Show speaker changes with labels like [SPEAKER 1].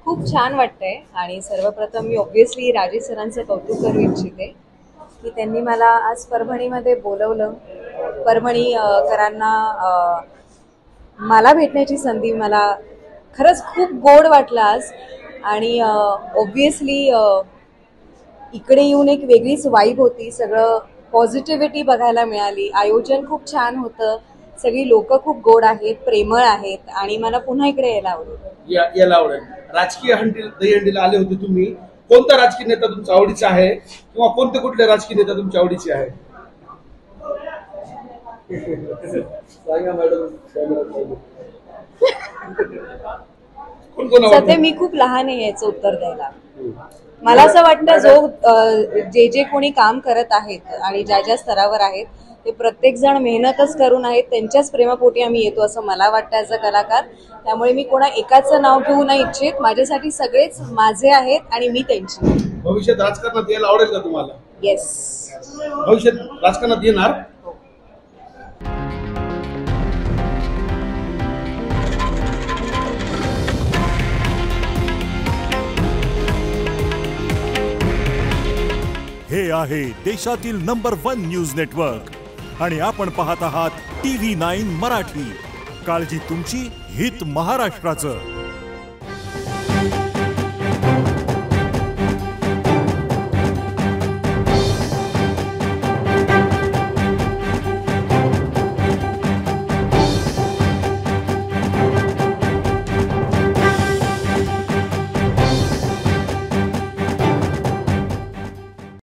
[SPEAKER 1] खूप छान वाटतंय आणि सर्वप्रथम मी ऑब्व्हियसली राजेश सरांचं कौतुक करू इच्छिते की त्यांनी मला आज परभणीमध्ये बोलवलं. परभणीकरांना मला भेटण्याची संधी मला खरंच खूप गोड वाटलं आज. आणि ऑब्व्हियसली इकडे येऊन एक वेगळीच वाईब होती, सगळं पॉझिटिव्हिटी बघायला मिळाली. आयोजन खूप छान होतं, सगळी लोक खूप गोड आहेत, प्रेमळ आहेत आणि मला पुन्हा इकडे यायला आवडेल.
[SPEAKER 2] राजकीय दहीहंडीला आले होते तुम्ही. कोणता राजकीय नेता तुमच्या आवडीचा आहे किंवा कुठले राजकीय नेता तुमच्या आवडीचे आहे?
[SPEAKER 1] सध्या मी खूप लहान आहे याचं उत्तर द्यायला. मला असं वाटतं जे कोणी काम करत आहेत आणि ज्या स्तरावर आहेत ते प्रत्येक जण मेहनतच करून आहेत, त्यांच्याच प्रेमापोटी आम्ही येतो असं मला वाटतं ॲज अ कलाकार. त्यामुळे मी कोणा एकाचं नाव घेऊ नाही इच्छित. माझ्यासाठी सगळेच माझे आहेत आणि मी त्यांची.
[SPEAKER 2] भविष्यात राजकारणात यायला आवडेल का तुम्हाला?
[SPEAKER 1] येस,
[SPEAKER 2] भविष्यात राजकारणात येणार.
[SPEAKER 3] हे आहे देशातील नंबर 1 न्यूज नेटवर्क आणि आपण पाहत आहात TV9 मराठी. काळजी तुमची, हित महाराष्ट्राचं.